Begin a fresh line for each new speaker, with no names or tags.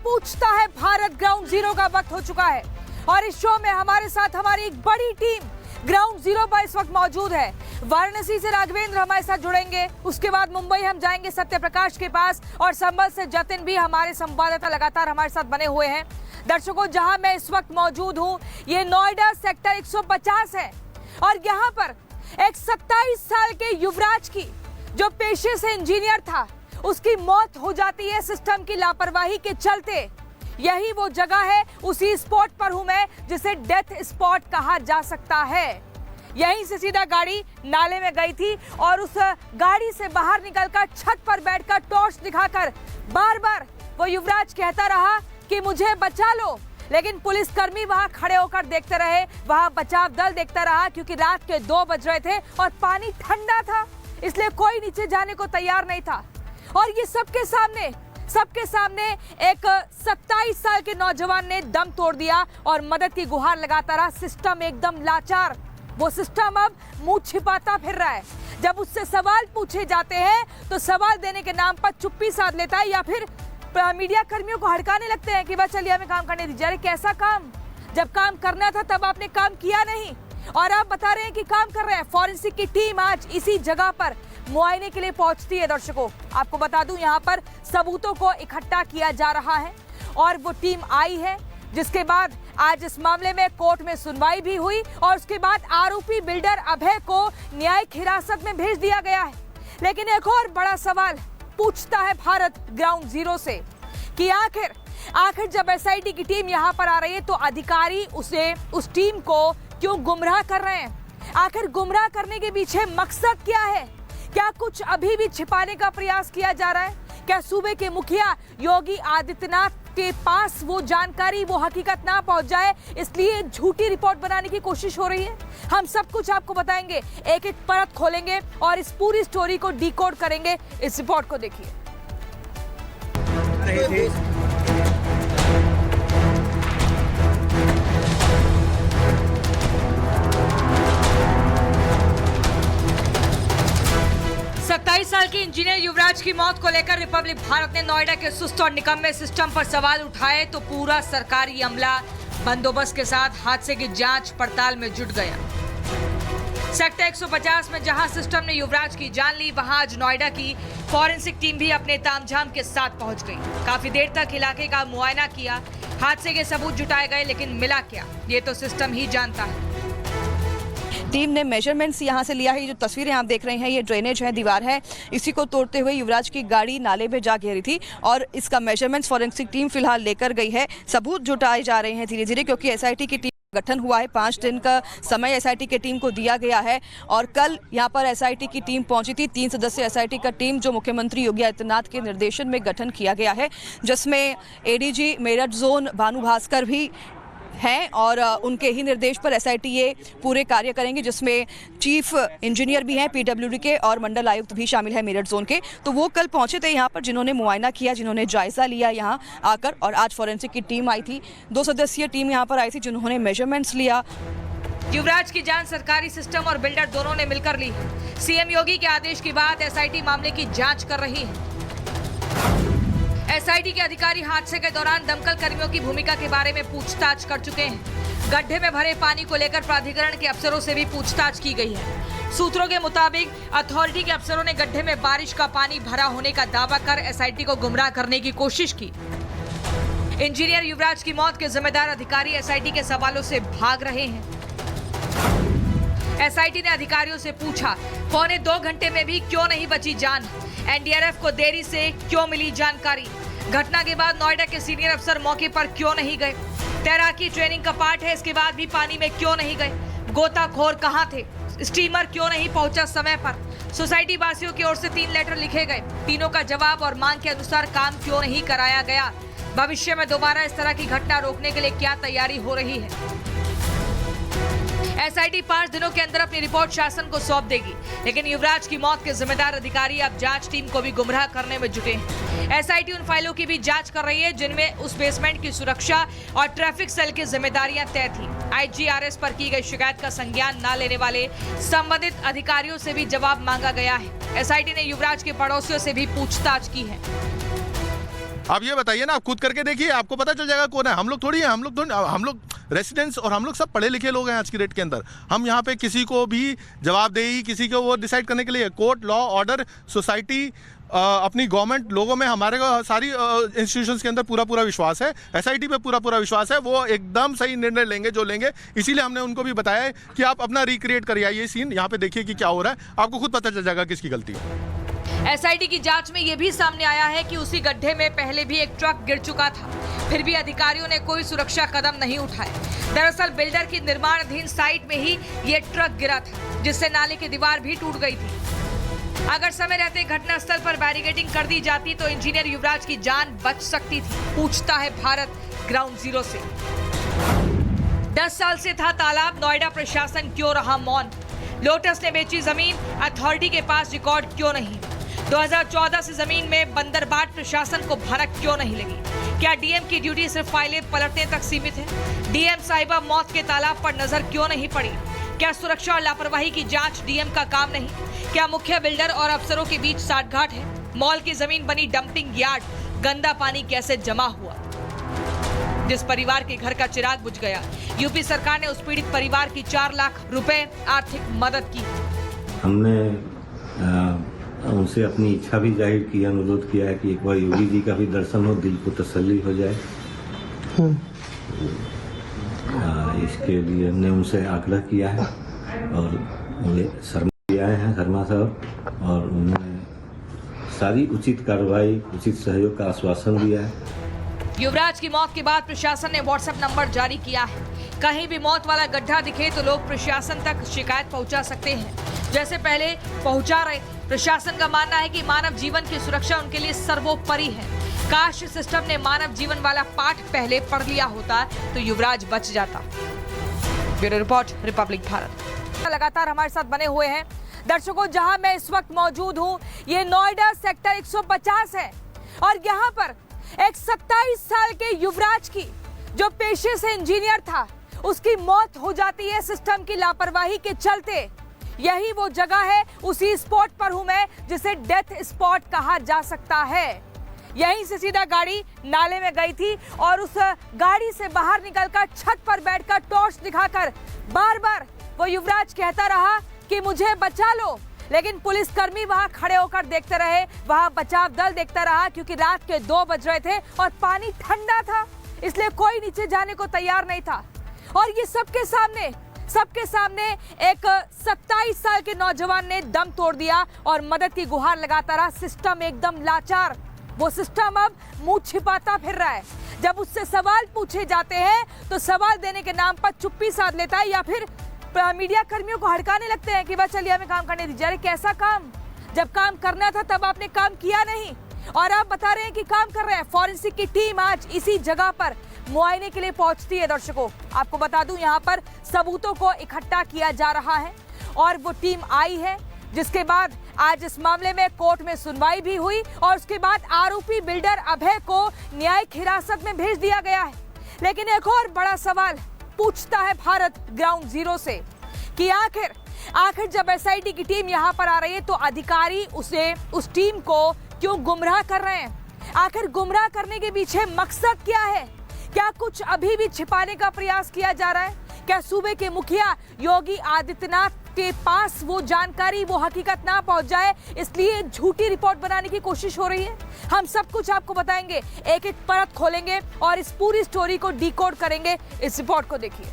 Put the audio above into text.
पूछता है Bharat ground zero का वक्त हो चुका है और इस शो में हमारे साथ हमारी एक बड़ी टीम ग्राउंड जीरो पर इस वक्त मौजूद है। वाराणसी से राघवेंद्र हमारे साथ जुड़ेंगे, उसके बाद मुंबई हम जाएंगे सत्य प्रकाश के पास और संभल से जतिन भी हमारे संवाददाता लगातार हमारे साथ बने हुए हैं। दर्शकों, जहां मैं इस वक्त मौजूद हूं ये नोएडा सेक्टर 150 है और यहाँ पर एक 27 साल के युवराज की जो पेशे से इंजीनियर था उसकी मौत हो जाती है सिस्टम की लापरवाही के चलते। यही वो जगह है, उसी स्पॉट पर हूं मैं जिसे डेथ स्पॉट कहा जा सकता है। यहीं से सीधा गाड़ी नाले में गई थी और उस गाड़ी से बाहर निकलकर छत पर बैठकर टॉर्च दिखाकर बार बार वो युवराज कहता रहा कि मुझे बचा लो, लेकिन पुलिसकर्मी वहां खड़े होकर देखते रहे, वहां बचाव दल देखता रहा क्योंकि रात के 2 बज रहे थे और पानी ठंडा था, इसलिए कोई नीचे जाने को तैयार नहीं था। और ये सबके सामने एक 27 साल के नौजवान ने दम तोड़ दिया और मदद की गुहार लगाता रहा। सिस्टम एकदम लाचार, वो सिस्टम अब मुंह छिपाता फिर रहा है। जब उससे सवाल पूछे जाते हैं तो सवाल देने के नाम पर चुप्पी साध लेता है या फिर मीडिया कर्मियों को हड़काने लगते हैं कि बस चलिए हमें काम करने दीजिए। अरे कैसा काम? जब काम करना था तब आपने काम किया नहीं और आप बता रहे हैं कि काम कर रहे हैं। फॉरेंसिक की टीम आज इसी जगह पर मुआयने के लिए पहुंचती है। दर्शकों, आपको बता दूं यहाँ पर सबूतों को इकट्ठा किया जा रहा है और वो टीम आई है, जिसके बाद आज इस मामले में कोर्ट में सुनवाई भी हुई और उसके बाद आरोपी बिल्डर अभय को न्यायिक हिरासत में भेज दिया गया है। लेकिन एक और बड़ा सवाल पूछता है भारत ग्राउंड जीरो से कि आखिर जब एसआईटी की टीम यहाँ पर आ रही है तो अधिकारी उस टीम को क्यों गुमराह कर रहे हैं? आखिर गुमराह करने के पीछे मकसद क्या है? क्या कुछ अभी भी छिपाने का प्रयास किया जा रहा है? क्या सूबे के मुखिया योगी आदित्यनाथ के पास वो जानकारी, वो हकीकत ना पहुंच जाए, इसलिए झूठी रिपोर्ट बनाने की कोशिश हो रही है? हम सब कुछ आपको बताएंगे, एक एक परत खोलेंगे और इस पूरी स्टोरी को डिकोड करेंगे। इस रिपोर्ट को देखिए। 27 साल की इंजीनियर युवराज की मौत को लेकर रिपब्लिक भारत ने नोएडा के सुस्त और निकम्मे सिस्टम पर सवाल उठाए तो पूरा सरकारी अमला बंदोबस्त के साथ हादसे की जांच पड़ताल में जुट गया। सेक्टर 150 में जहां सिस्टम ने युवराज की जान ली, वहां आज नोएडा की फॉरेंसिक टीम भी अपने तामझाम के साथ पहुंच गई। काफी देर तक इलाके का मुआयना किया, हादसे के सबूत जुटाए गए, लेकिन मिला क्या, ये तो सिस्टम ही जानता है।
टीम ने मेजरमेंट्स यहाँ से लिया है। ये जो तस्वीरें आप देख रहे हैं ये ड्रेनेज है, दीवार है, इसी को तोड़ते हुए युवराज की गाड़ी नाले में जा गिरी थी और इसका मेजरमेंट्स फॉरेंसिक टीम फिलहाल लेकर गई है। सबूत जुटाए जा रहे हैं धीरे धीरे, क्योंकि एसआईटी की टीम गठन हुआ है। 5 दिन का समय एसआईटी की टीम को दिया गया है और कल यहाँ पर एसआईटी की टीम पहुंची थी। 3 सदस्यीय एसआईटी का टीम जो मुख्यमंत्री योगी आदित्यनाथ के निर्देशन में गठन किया गया है, जिसमें एडीजी मेरठ जोन भानु भास्कर भी हैं और उनके ही निर्देश पर एसआईटी ये पूरे कार्य करेंगे, जिसमें चीफ इंजीनियर भी हैं पीडब्ल्यूडी के और मंडल आयुक्त भी शामिल है मेरठ जोन के। तो वो कल पहुंचे थे यहाँ पर, जिन्होंने मुआयना किया, जिन्होंने जायजा लिया यहाँ आकर, और आज फॉरेंसिक की टीम आई थी। 2 सदस्यीय टीम यहाँ पर आई थी जिन्होंने मेजरमेंट्स लिया।
युवराज की जान सरकारी सिस्टम और बिल्डर दोनों ने मिलकर ली। सीएम योगी के आदेश के बाद एसआईटी मामले की जांच कर रही है। एसआईटी के अधिकारी हादसे के दौरान दमकल कर्मियों की भूमिका के बारे में पूछताछ कर चुके हैं। गड्ढे में भरे पानी को लेकर प्राधिकरण के अफसरों से भी पूछताछ की गई है। सूत्रों के मुताबिक अथॉरिटी के अफसरों ने गड्ढे में बारिश का पानी भरा होने का दावा कर एसआईटी को गुमराह करने की कोशिश की। इंजीनियर युवराज की मौत के जिम्मेदार अधिकारी एसआईटी के सवालों से भाग रहे हैं। एसआईटी ने अधिकारियों से पूछा, 1.25 घंटे में भी क्यों नहीं बची जान? एनडीआरएफ को देरी से क्यों मिली जानकारी? घटना के बाद नोएडा के सीनियर अफसर मौके पर क्यों नहीं गए? तैराकी ट्रेनिंग का पार्ट है, इसके बाद भी पानी में क्यों नहीं गए? गोताखोर कहां थे? स्टीमर क्यों नहीं पहुंचा समय पर? सोसाइटी वासियों की ओर से 3 लेटर लिखे गए, तीनों का जवाब और मांग के अनुसार काम क्यों नहीं कराया गया? भविष्य में दोबारा इस तरह की घटना रोकने के लिए क्या तैयारी हो रही है? एसआईटी 5 दिनों के अंदर अपनी रिपोर्ट शासन को सौंप देगी, लेकिन युवराज की मौत के जिम्मेदार अधिकारी अब जांच टीम को भी गुमराह करने में जुटे हैं। एसआईटी उन फाइलों की भी जांच कर रही है जिनमें उस बेसमेंट की सुरक्षा और ट्रैफिक सेल की जिम्मेदारियां तय थी। आईजीआरएस पर की गई शिकायत का संज्ञान न लेने वाले संबंधित अधिकारियों से भी जवाब मांगा गया है। एसआईटी ने युवराज के पड़ोसियों से भी पूछताछ की है।
आप ये बताइए ना, आप खुद करके देखिए, आपको पता चल जाएगा कौन है। हम लोग थोड़ी है, हम लोग रेसिडेंट्स और हम लोग सब पढ़े लिखे लोग हैं आज की डेट के अंदर। हम यहाँ पे किसी को भी जवाबदेही, किसी को वो डिसाइड करने के लिए कोर्ट, लॉ, ऑर्डर, सोसाइटी, अपनी गवर्नमेंट, लोगों में हमारे को सारी इंस्टीट्यूशंस के अंदर पूरा विश्वास है। एसआईटी पे पूरा विश्वास है, वो एकदम सही निर्णय लेंगे जो लेंगे। इसीलिए हमने उनको भी बताया है कि आप अपना रिक्रिएट करिए, आइए सीन यहाँ पे देखिए कि क्या हो रहा है, आपको खुद पता चल जाएगा किसकी गलती है।
एसआईटी की जांच में यह भी सामने आया है कि उसी गड्ढे में पहले भी एक ट्रक गिर चुका था, फिर भी अधिकारियों ने कोई सुरक्षा कदम नहीं उठाए। दरअसल बिल्डर की निर्माणाधीन साइट में ही ये ट्रक गिरा था, जिससे नाले की दीवार भी टूट गई थी। अगर समय रहते घटनास्थल पर बैरिकेडिंग कर दी जाती तो इंजीनियर युवराज की जान बच सकती थी, पूछता है भारत ग्राउंड जीरो से। 10 साल से था तालाब, नोएडा प्रशासन क्यों रहा मौन? लोटस ने बेची जमीन, अथॉरिटी के पास रिकॉर्ड क्यों नहीं? 2014 से जमीन में बंदरबाट, प्रशासन को भनक क्यों नहीं लगी? क्या डीएम की ड्यूटी सिर्फ फाइलें पलटने तक सीमित है? डीएम साहिबा मौत के तालाब पर नजर क्यों नहीं पड़ी? क्या सुरक्षा और लापरवाही की जांच डीएम का काम नहीं? क्या मुख्य बिल्डर और अफसरों के बीच साठगांठ है? मॉल की जमीन बनी डंपिंग यार्ड, गंदा पानी कैसे जमा हुआ? जिस परिवार के घर का चिराग बुझ गया, यूपी सरकार ने उस पीड़ित परिवार की 4 लाख रुपए आर्थिक मदद की।
हमने उनसे अपनी इच्छा भी जाहिर की, अनुरोध किया है कि एक बार योगी जी का भी दर्शन हो, दिल को तसल्ली हो जाए। इसके लिए हमने उनसे आग्रह किया है और शर्मा भी आए हैं, शर्मा साहब, और उन्होंने सारी उचित कार्रवाई, उचित सहयोग का आश्वासन दिया है।
युवराज की मौत के बाद प्रशासन ने व्हाट्सएप नंबर जारी किया है। कहीं भी मौत वाला गड्ढा दिखे तो लोग प्रशासन तक शिकायत पहुंचा सकते हैं, जैसे पहले पहुंचा रहे थे। प्रशासन का मानना है कि मानव जीवन की सुरक्षा उनके लिए सर्वोपरि है। काश सिस्टम ने मानव जीवन वाला पाठ पहले पढ़ लिया होता तो युवराज बच जाता। Bureau report, Republic Bharat. लगातार हमारे साथ बने हुए हैं दर्शकों। जहां मैं इस वक्त मौजूद हूं, ये नोएडा सेक्टर 150 है और यहाँ पर एक 27 साल के युवराज की, जो पेशे से इंजीनियर था, उसकी मौत हो जाती है सिस्टम की लापरवाही के चलते। यही वो जगह है, उसी स्पॉट पर हूं मैं, जिसे डेथ स्पॉट कहा जा सकता है। यहीं से सीधा गाड़ी नाले में गई थी और उस गाड़ी से बाहर निकलकर छत पर बैठकर टॉर्च दिखाकर बार बार वो युवराज कहता रहा कि मुझे बचा लो, लेकिन पुलिसकर्मी वहां खड़े होकर देखते रहे, वहां बचाव दल देखता रहा, क्योंकि रात के 2 बज रहे थे और पानी ठंडा था, इसलिए कोई नीचे जाने को तैयार नहीं था। और ये सबके सामने एक 27 साल के नौजवान ने दम तोड़ दिया और मदद की गुहार लगाता रहा। सिस्टम एकदम लाचार, वो सिस्टम अब मुंह छिपाता फिर रहा है। जब उससे सवाल पूछे जाते हैं तो सवाल देने के नाम पर चुप्पी साध लेता है या फिर मीडिया कर्मियों को हड़काने लगते हैं कि बस चलिए हमें काम करने दीजिए। अरे कैसा काम? जब काम करना था तब आपने काम किया नहीं और आप बता रहे हैं कि काम कर रहे हैं। फॉरेंसिक की टीम आज इसी जगह पर मुआयने के लिए पहुंचती है। दर्शकों, आपको बता दूं, यहाँ पर सबूतों को इकट्ठा किया जा रहा है और वो टीम आई है, जिसके बाद आज इस मामले में कोर्ट में सुनवाई भी हुई और उसके बाद आरोपी बिल्डर अभय को न्यायिक हिरासत में भेज दिया गया है। लेकिन एक और बड़ा सवाल पूछता है भारत ग्राउंड जीरो से कि आखिर जब एसआईटी की टीम यहाँ पर आ रही है तो अधिकारी उस टीम को क्यों गुमराह कर रहे हैं? आखिर गुमराह करने के पीछे मकसद क्या है? क्या कुछ अभी भी छिपाने का प्रयास किया जा रहा है? क्या सूबे के मुखिया योगी आदित्यनाथ के पास वो जानकारी, वो हकीकत ना पहुंच जाए, इसलिए झूठी रिपोर्ट बनाने की कोशिश हो रही है? हम सब कुछ आपको बताएंगे, एक एक परत खोलेंगे और इस पूरी स्टोरी को डिकोड करेंगे। इस रिपोर्ट को देखिए।